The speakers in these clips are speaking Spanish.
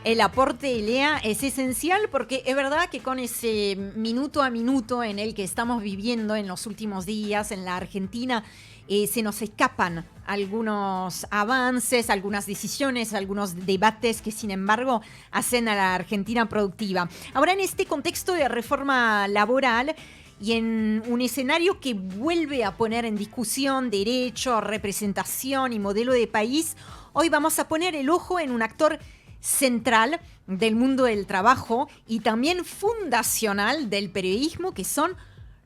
El aporte de Lea es esencial porque es verdad que con ese minuto a minuto en el que estamos viviendo en los últimos días en la Argentina, se nos escapan algunos avances, algunas decisiones, algunos debates que sin embargo hacen a la Argentina productiva. Ahora en este contexto de reforma laboral y en un escenario que vuelve a poner en discusión derecho, representación y modelo de país, hoy vamos a poner el ojo en un actor central del mundo del trabajo y también fundacional del periodismo, que son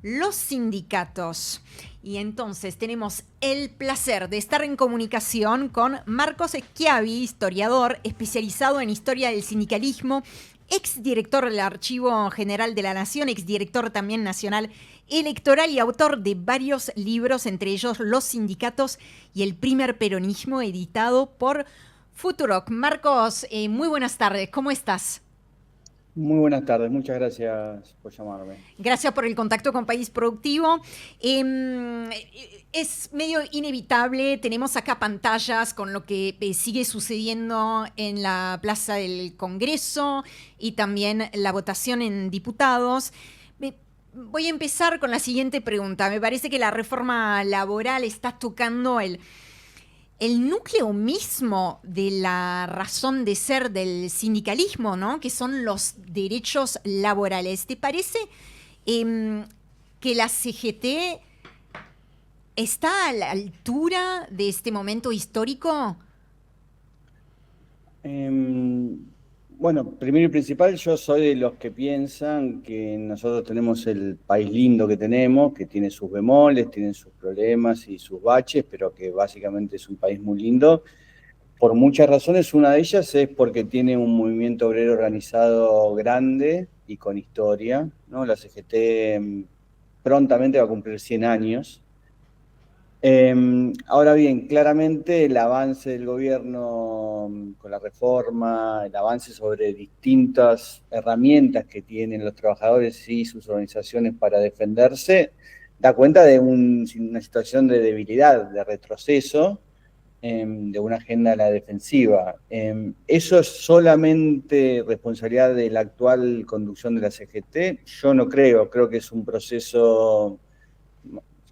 los sindicatos. Y entonces tenemos el placer de estar en comunicación con Marcos Schiavi, historiador especializado en historia del sindicalismo, exdirector del Archivo General de la Nación, exdirector también nacional electoral y autor de varios libros, entre ellos Los sindicatos y el primer peronismo, editado por Futurock. Marcos, muy buenas tardes, ¿cómo estás? Muy buenas tardes, muchas gracias por llamarme. Gracias por el contacto con País Productivo. Es medio inevitable, tenemos acá pantallas con lo que sigue sucediendo en la Plaza del Congreso y también la votación en diputados. Voy a empezar con la siguiente pregunta. Me parece que la reforma laboral está tocando el núcleo mismo de la razón de ser del sindicalismo, ¿no? Que son los derechos laborales. ¿Te parece que la CGT está a la altura de este momento histórico? Em, bueno, primero y principal, yo soy de los que piensan que nosotros tenemos el país lindo que tenemos, que tiene sus bemoles, tiene sus problemas y sus baches, pero que básicamente es un país muy lindo. Por muchas razones, una de ellas es porque tiene un movimiento obrero organizado grande y con historia, ¿no? La CGT prontamente va a cumplir 100 años. Ahora bien, claramente el avance del gobierno con la reforma, el avance sobre distintas herramientas que tienen los trabajadores y sus organizaciones para defenderse, da cuenta de una situación de debilidad, de retroceso, de una agenda a la defensiva. ¿Eso es solamente responsabilidad de la actual conducción de la CGT? Yo no creo que es un proceso,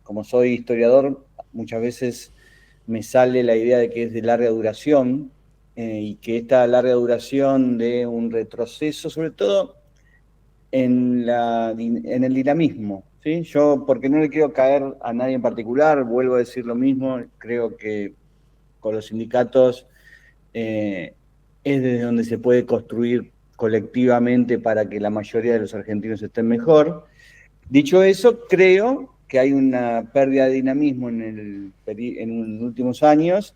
como soy historiador, muchas veces me sale la idea de que es de larga duración y que esta larga duración de un retroceso, sobre todo en el dinamismo. ¿Sí? Yo, porque no le quiero caer a nadie en particular, vuelvo a decir lo mismo, creo que con los sindicatos es desde donde se puede construir colectivamente para que la mayoría de los argentinos estén mejor. Dicho eso, creo que hay una pérdida de dinamismo en los últimos años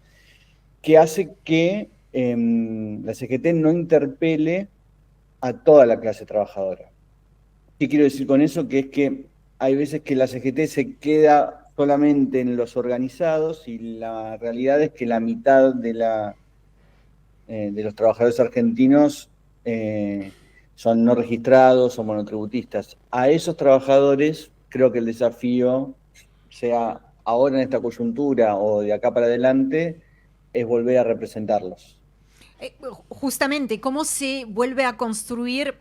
que hace que la CGT no interpele a toda la clase trabajadora. ¿Qué quiero decir con eso? Que es que hay veces que la CGT se queda solamente en los organizados y la realidad es que la mitad de los trabajadores argentinos son no registrados o monotributistas. A esos trabajadores creo que el desafío, sea ahora en esta coyuntura o de acá para adelante, es volver a representarlos. Justamente, ¿cómo se vuelve a construir?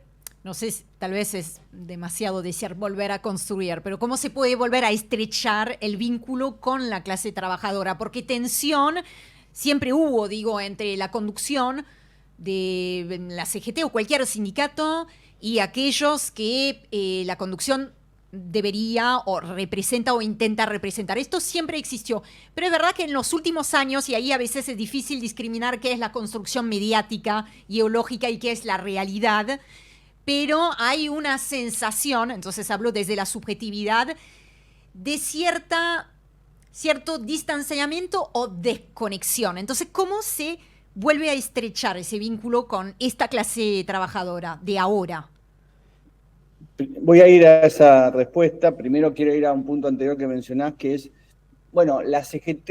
No sé, tal vez es demasiado decir volver a construir, pero ¿cómo se puede volver a estrechar el vínculo con la clase trabajadora? Porque tensión siempre hubo, digo, entre la conducción de la CGT o cualquier sindicato y aquellos que la conducción debería o representa o intenta representar. Esto siempre existió, pero es verdad que en los últimos años, y ahí a veces es difícil discriminar qué es la construcción mediática, ideológica y qué es la realidad, pero hay una sensación, entonces hablo desde la subjetividad, de cierto distanciamiento o desconexión. Entonces, ¿cómo se vuelve a estrechar ese vínculo con esta clase trabajadora de ahora? Voy a ir a esa respuesta. Primero quiero ir a un punto anterior que mencionás, que es, bueno, la CGT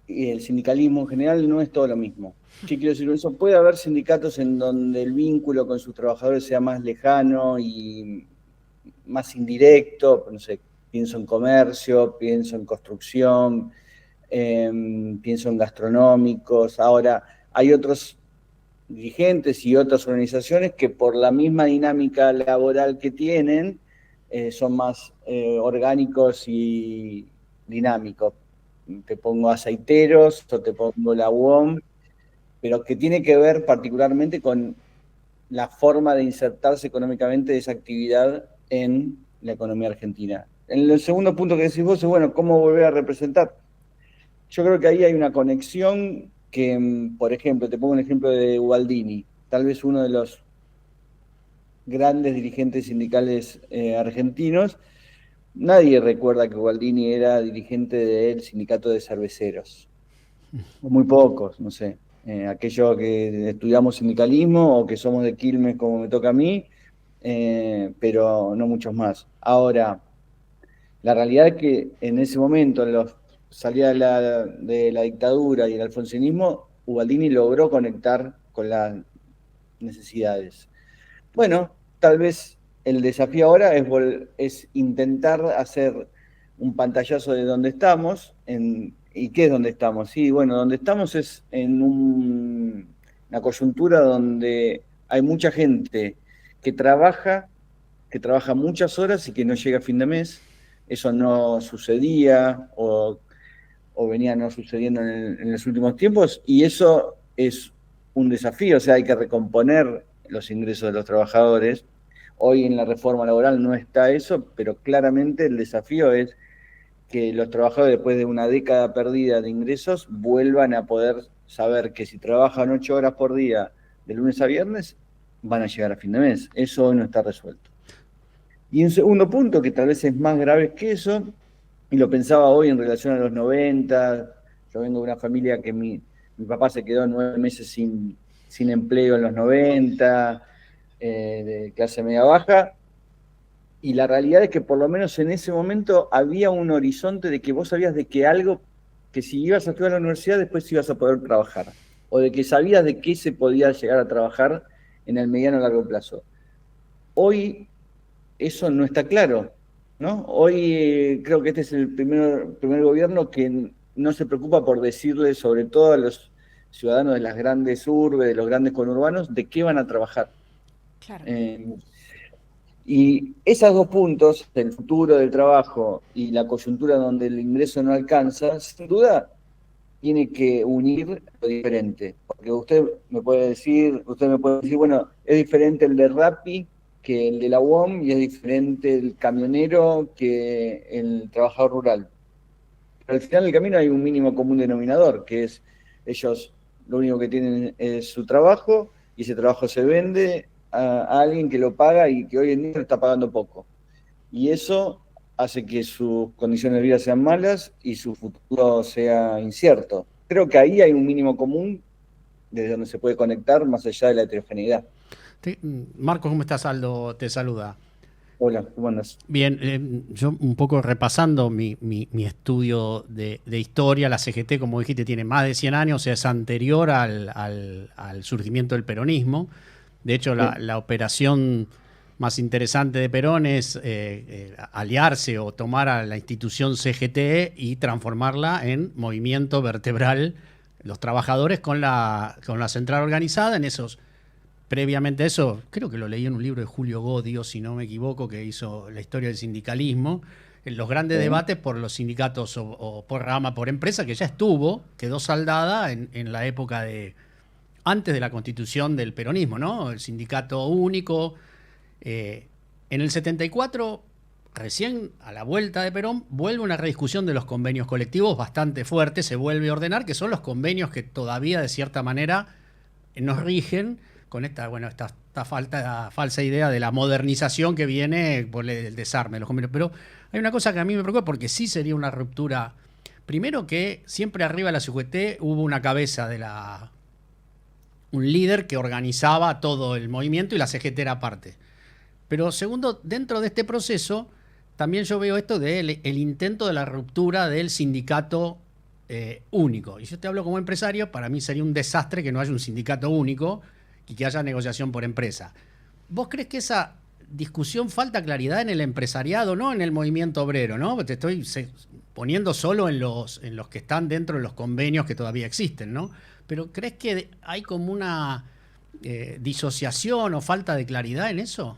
y el sindicalismo en general no es todo lo mismo. ¿Qué quiero decir con eso? Puede haber sindicatos en donde el vínculo con sus trabajadores sea más lejano y más indirecto, no sé, pienso en comercio, pienso en construcción, pienso en gastronómicos. Ahora, hay otros dirigentes y otras organizaciones que por la misma dinámica laboral que tienen, son más orgánicos y dinámicos. Te pongo aceiteros o te pongo la UOM, pero que tiene que ver particularmente con la forma de insertarse económicamente de esa actividad en la economía argentina. En el segundo punto que decís vos es, bueno, ¿cómo volver a representar? Yo creo que ahí hay una conexión que, por ejemplo, te pongo un ejemplo de Ubaldini, tal vez uno de los grandes dirigentes sindicales argentinos. Nadie recuerda que Ubaldini era dirigente del sindicato de cerveceros. Muy pocos, no sé. Aquellos que estudiamos sindicalismo o que somos de Quilmes como me toca a mí, pero no muchos más. Ahora, la realidad es que en ese momento, en los salida de la dictadura y el alfonsinismo, Ubaldini logró conectar con las necesidades. Bueno, tal vez el desafío ahora es intentar hacer un pantallazo de dónde estamos. ¿Y qué es donde estamos? Sí, bueno, donde estamos es en una coyuntura donde hay mucha gente que trabaja muchas horas y que no llega a fin de mes. Eso no sucedía o venía no sucediendo en los últimos tiempos, y eso es un desafío. O sea, hay que recomponer los ingresos de los trabajadores. Hoy en la reforma laboral no está eso, pero claramente el desafío es que los trabajadores, después de una década perdida de ingresos, vuelvan a poder saber que si trabajan 8 horas por día de lunes a viernes, van a llegar a fin de mes. Eso hoy no está resuelto. Y un segundo punto, que tal vez es más grave que eso, y lo pensaba hoy en relación a los 90. Yo vengo de una familia que mi papá se quedó 9 meses sin empleo en los 90, de clase media baja, y la realidad es que por lo menos en ese momento había un horizonte de que vos sabías de que algo, que si ibas a estudiar a la universidad después ibas a poder trabajar, o de que sabías de qué se podía llegar a trabajar en el mediano o largo plazo. Hoy eso no está claro, ¿no? Hoy creo que este es el primer gobierno que no se preocupa por decirle, sobre todo a los ciudadanos de las grandes urbes, de los grandes conurbanos, de qué van a trabajar. Claro. Y esos dos puntos, el futuro del trabajo y la coyuntura donde el ingreso no alcanza, sin duda tiene que unir lo diferente. Porque usted me puede decir, bueno, es diferente el de Rappi que el de la UOM y es diferente el camionero que el trabajador rural. Pero al final del camino hay un mínimo común denominador, que es ellos lo único que tienen es su trabajo y ese trabajo se vende a alguien que lo paga y que hoy en día lo está pagando poco. Y eso hace que sus condiciones de vida sean malas y su futuro sea incierto. Creo que ahí hay un mínimo común desde donde se puede conectar más allá de la heterogeneidad. Marcos, ¿cómo estás? Aldo te saluda. Hola, ¿cómo andas? Bien, yo un poco repasando mi estudio de historia. La CGT, como dijiste, tiene más de 100 años, o sea, es anterior al surgimiento del peronismo. De hecho, la operación más interesante de Perón es aliarse o tomar a la institución CGT y transformarla en movimiento vertebral, los trabajadores con la central organizada en esos. Previamente a eso, creo que lo leí en un libro de Julio Godio, si no me equivoco, que hizo la historia del sindicalismo, en los grandes debates por los sindicatos o por rama, por empresa, que ya quedó saldada en la época antes de la constitución del peronismo, ¿no? El sindicato único. En el 74, recién a la vuelta de Perón, vuelve una rediscusión de los convenios colectivos bastante fuerte, se vuelve a ordenar, que son los convenios que todavía de cierta manera nos rigen, con esta falsa idea de la modernización que viene por el desarme de los convenios. Pero hay una cosa que a mí me preocupa porque sí sería una ruptura. Primero, que siempre arriba de la CGT hubo una cabeza un líder que organizaba todo el movimiento y la CGT era parte. Pero segundo, dentro de este proceso también yo veo esto del intento de la ruptura del sindicato único. Y yo te hablo como empresario, para mí sería un desastre que no haya un sindicato único y que haya negociación por empresa. ¿Vos crees que esa discusión falta claridad en el empresariado, no en el movimiento obrero, ¿no? Te estoy poniendo solo en los que están dentro de los convenios que todavía existen, ¿no? Pero ¿crees que hay como una disociación o falta de claridad en eso?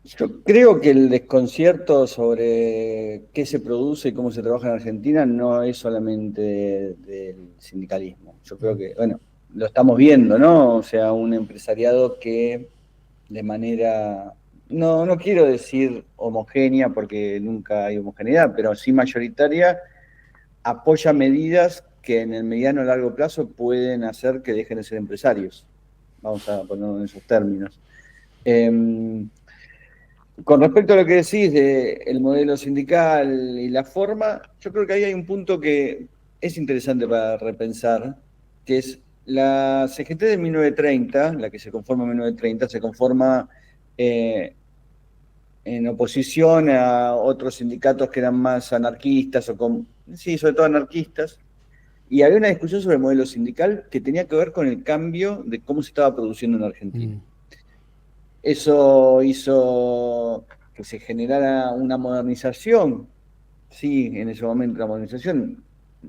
Yo creo que el desconcierto sobre qué se produce y cómo se trabaja en Argentina no es solamente del sindicalismo. Yo creo que, bueno, lo estamos viendo, ¿no? O sea, un empresariado que de manera, no quiero decir homogénea porque nunca hay homogeneidad, pero sí mayoritaria, apoya medidas que en el mediano o largo plazo pueden hacer que dejen de ser empresarios. Vamos a ponerlo en esos términos. Con respecto a lo que decís del modelo sindical y la forma, yo creo que ahí hay un punto que es interesante para repensar, que es la CGT de 1930, la que se conforma en 1930, se conforma en oposición a otros sindicatos que eran más anarquistas, sí, sobre todo anarquistas, y había una discusión sobre el modelo sindical que tenía que ver con el cambio de cómo se estaba produciendo en Argentina. Eso hizo que se generara una modernización, sí, en ese momento la modernización,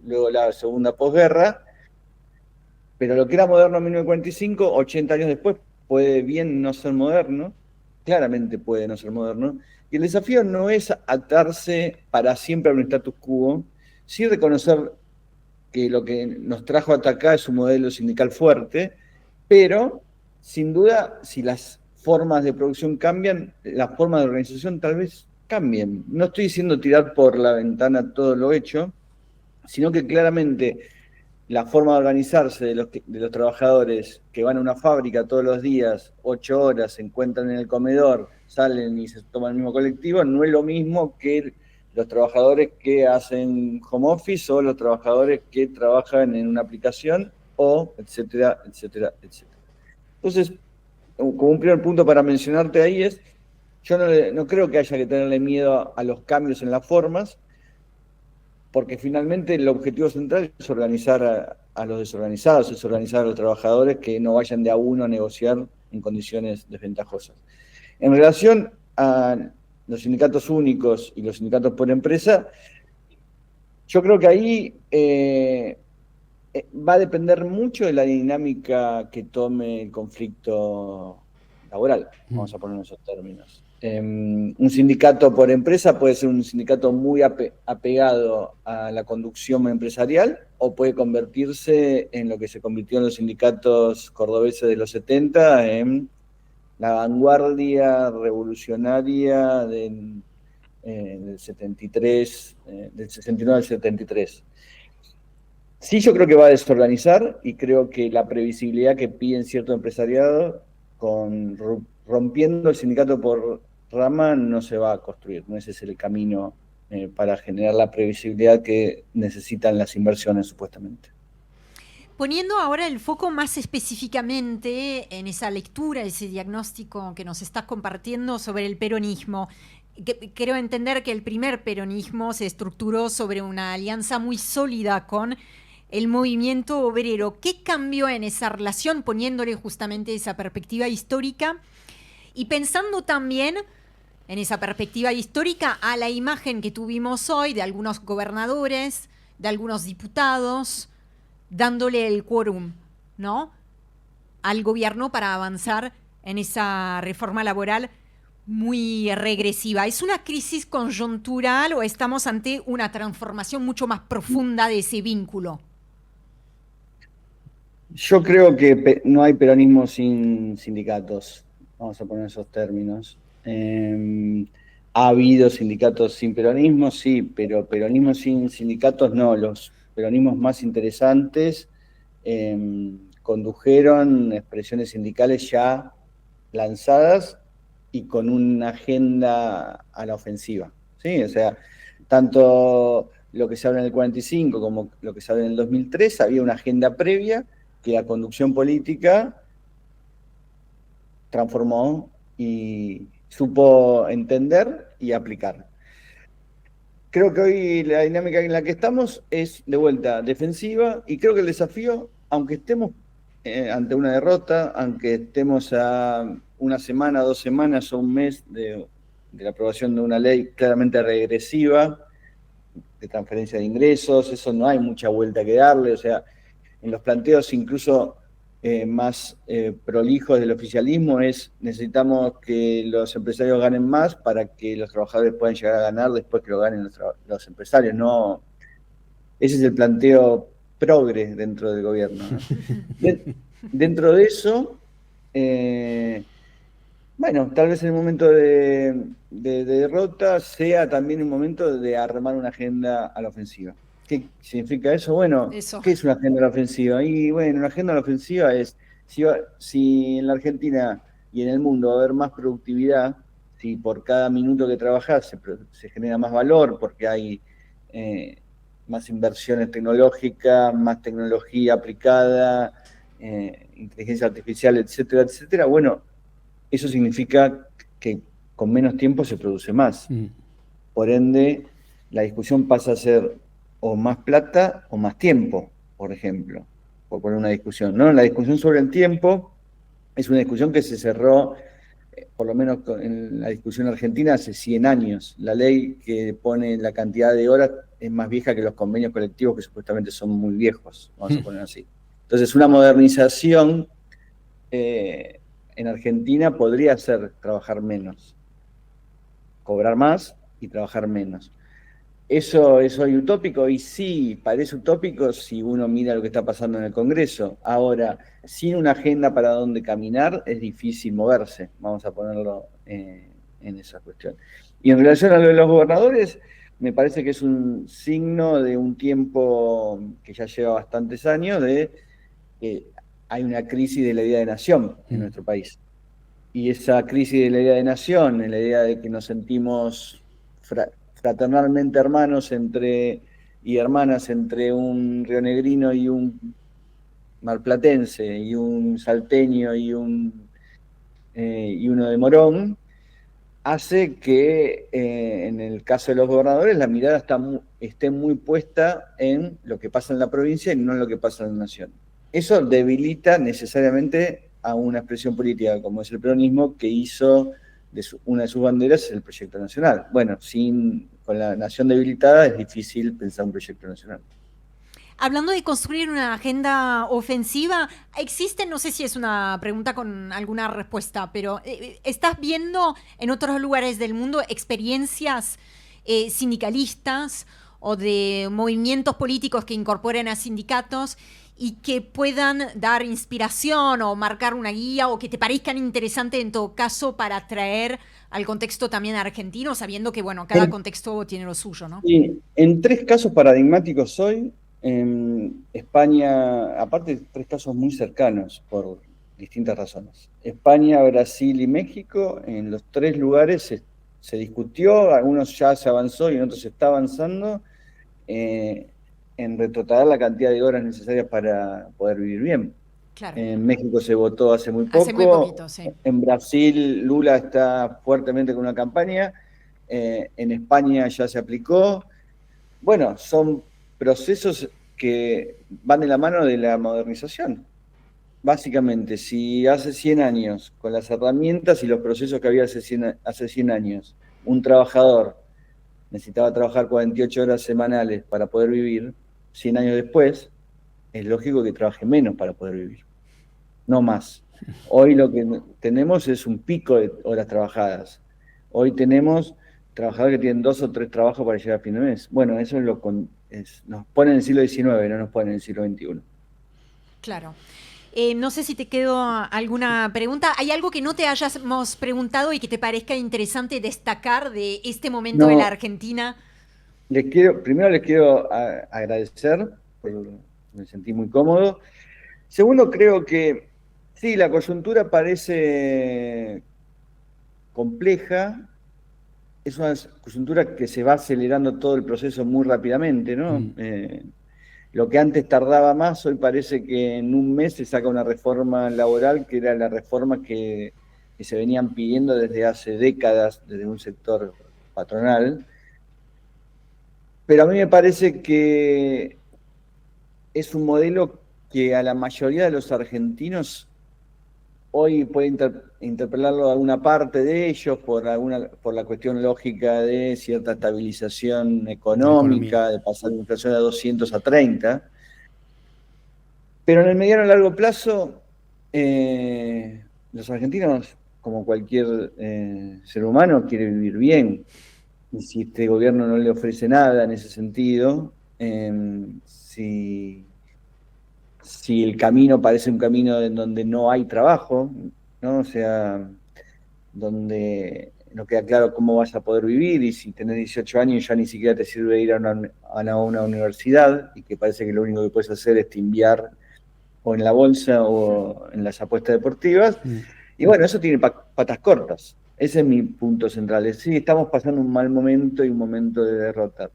luego la segunda posguerra, pero lo que era moderno en 1945, 80 años después, puede bien no ser moderno, claramente puede no ser moderno, y el desafío no es atarse para siempre a un status quo, sí reconocer que lo que nos trajo hasta acá es un modelo sindical fuerte, pero sin duda, si las formas de producción cambian, las formas de organización tal vez cambien. No estoy diciendo tirar por la ventana todo lo hecho, sino que claramente la forma de organizarse de los trabajadores que van a una fábrica todos los días, 8 horas, se encuentran en el comedor, salen y se toman el mismo colectivo, no es lo mismo que los trabajadores que hacen home office o los trabajadores que trabajan en una aplicación o etcétera, etcétera, etcétera. Entonces, como un primer punto para mencionarte ahí es, yo no creo que haya que tenerle miedo a los cambios en las formas, porque finalmente el objetivo central es organizar a los desorganizados, es organizar a los trabajadores que no vayan de a uno a negociar en condiciones desventajosas. En relación a los sindicatos únicos y los sindicatos por empresa, yo creo que ahí va a depender mucho de la dinámica que tome el conflicto laboral, vamos a poner en esos términos. Un sindicato por empresa puede ser un sindicato muy apegado a la conducción empresarial o puede convertirse en lo que se convirtió en los sindicatos cordobeses de los 70, en la vanguardia revolucionaria del 73, del 69 al 73. Sí, yo creo que va a desorganizar y creo que la previsibilidad que piden cierto empresariado, rompiendo el sindicato por rama, no se va a construir. No ese es el camino para generar la previsibilidad que necesitan las inversiones, supuestamente. Poniendo ahora el foco más específicamente en esa lectura, ese diagnóstico que nos estás compartiendo sobre el peronismo, quiero entender que el primer peronismo se estructuró sobre una alianza muy sólida con el movimiento obrero. ¿Qué cambió en esa relación, poniéndole justamente esa perspectiva histórica y pensando también en esa perspectiva histórica a la imagen que tuvimos hoy de algunos gobernadores, de algunos diputados, dándole el quórum, ¿no?, al gobierno para avanzar en esa reforma laboral muy regresiva? ¿Es una crisis coyuntural o estamos ante una transformación mucho más profunda de ese vínculo? Yo creo que no hay peronismo sin sindicatos, vamos a poner esos términos. Ha habido sindicatos sin peronismo, sí, pero peronismo sin sindicatos no. Los peronismos más interesantes condujeron expresiones sindicales ya lanzadas y con una agenda a la ofensiva, ¿sí? O sea, tanto lo que se habla en el 45 como lo que se habla en el 2003, había una agenda previa que la conducción política transformó y supo entender y aplicar. Creo que hoy la dinámica en la que estamos es de vuelta defensiva y creo que el desafío, aunque estemos ante una derrota, aunque estemos a una semana, 2 semanas o un mes de la aprobación de una ley claramente regresiva de transferencia de ingresos, eso no hay mucha vuelta que darle, o sea, en los planteos incluso más prolijos del oficialismo es: necesitamos que los empresarios ganen más para que los trabajadores puedan llegar a ganar después que lo ganen los empresarios. No, ese es el planteo progre dentro del gobierno, ¿no? Dentro de eso, bueno, tal vez en el momento de derrota sea también un momento de armar una agenda a la ofensiva. ¿Qué significa eso? Bueno, Eso. ¿qué es una agenda a la ofensiva? Y bueno, una agenda a la ofensiva es, si en la Argentina y en el mundo va a haber más productividad, si por cada minuto que trabajas se genera más valor, porque hay más inversiones tecnológicas, más tecnología aplicada, inteligencia artificial, etcétera, etcétera, bueno, eso significa que con menos tiempo se produce más. Por ende, la discusión pasa a ser o más plata o más tiempo, por ejemplo, por poner una discusión, ¿no? La discusión sobre el tiempo es una discusión que se cerró, por lo menos en la discusión argentina, hace 100 años. La ley que pone la cantidad de horas es más vieja que los convenios colectivos, que supuestamente son muy viejos, vamos a poner así. Entonces, una modernización en Argentina podría ser trabajar menos, cobrar más y trabajar menos. ¿Eso es hoy utópico? Y sí, parece utópico si uno mira lo que está pasando en el Congreso. Ahora, sin una agenda para dónde caminar, es difícil moverse, vamos a ponerlo en esa cuestión. Y en relación a lo de los gobernadores, me parece que es un signo de un tiempo que ya lleva bastantes años, de que hay una crisis de la idea de nación en nuestro país. Y esa crisis de la idea de nación, en la idea de que nos sentimos fraternalmente hermanos y hermanas entre un rionegrino y un marplatense, y un salteño y uno de Morón, hace que en el caso de los gobernadores la mirada esté muy puesta en lo que pasa en la provincia y no en lo que pasa en la nación. Eso debilita necesariamente a una expresión política como es el peronismo, que hizo una de sus banderas el proyecto nacional. Bueno, con la nación debilitada es difícil pensar un proyecto nacional. Hablando de construir una agenda ofensiva, existe, no sé si es una pregunta con alguna respuesta, pero ¿estás viendo en otros lugares del mundo experiencias sindicalistas o de movimientos políticos que incorporen a sindicatos y que puedan dar inspiración o marcar una guía o que te parezcan interesantes en todo caso para traer al contexto también argentino, sabiendo que, bueno, cada contexto tiene lo suyo, ¿no? Sí, en 3 casos paradigmáticos hoy, en España, aparte de 3 casos muy cercanos por distintas razones. España, Brasil y México, en los 3 lugares se discutió, algunos ya se avanzó y en otros se está avanzando, en retrotraer la cantidad de horas necesarias para poder vivir bien. Claro. En México se votó hace muy poco. Hace muy poquito, sí. En Brasil, Lula está fuertemente con una campaña. En España ya se aplicó. Bueno, son procesos que van de la mano de la modernización. Básicamente, si hace 100 años, con las herramientas y los procesos que había hace 100 años, un trabajador necesitaba trabajar 48 horas semanales para poder vivir, 100 años después, es lógico que trabaje menos para poder vivir, no más. Hoy lo que tenemos es un pico de horas trabajadas. Hoy tenemos trabajadores que tienen 2 o 3 trabajos para llegar a fin de mes. Bueno, eso nos pone en el siglo XIX, no nos pone en el siglo XXI. Claro. No sé si te quedó alguna pregunta. ¿Hay algo que no te hayamos preguntado y que te parezca interesante destacar de este momento de la Argentina? Primero les quiero agradecer, me sentí muy cómodo. Segundo, creo que sí, la coyuntura parece compleja. Es una coyuntura que se va acelerando todo el proceso muy rápidamente, ¿no? Lo que antes tardaba más, hoy parece que en un mes se saca una reforma laboral, que era la reforma que se venían pidiendo desde hace décadas, desde un sector patronal. Pero a mí me parece que es un modelo que a la mayoría de los argentinos hoy puede interpelarlo a alguna parte de ellos por la cuestión lógica de cierta estabilización económica, de pasar de inflación de 200 a 30. Pero en el mediano y largo plazo Los argentinos, como cualquier ser humano, quiere vivir bien. Y si este gobierno no le ofrece nada en ese sentido, si el camino parece un camino en donde no hay trabajo, ¿no? O sea, donde no queda claro cómo vas a poder vivir, y si tenés 18 años ya ni siquiera te sirve ir a una universidad, y que parece que lo único que puedes hacer es timbiar o en la bolsa o en las apuestas deportivas. Y bueno, eso tiene patas cortas. Ese es mi punto central. Sí, estamos pasando un mal momento y un momento de derrota,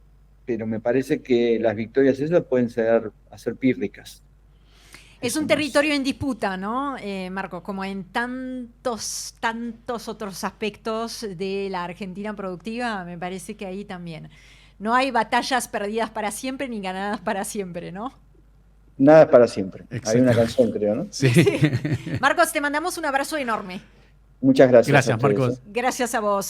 pero me parece que las victorias esas pueden hacer pírricas. Es un territorio en disputa, ¿no, Marcos? Como en tantos otros aspectos de la Argentina productiva, me parece que ahí también. No hay batallas perdidas para siempre ni ganadas para siempre, ¿no? Nada es para siempre. Hay una canción, creo, ¿no? Sí. Marcos, te mandamos un abrazo enorme. Muchas gracias. Gracias, Marcos. Gracias a vos.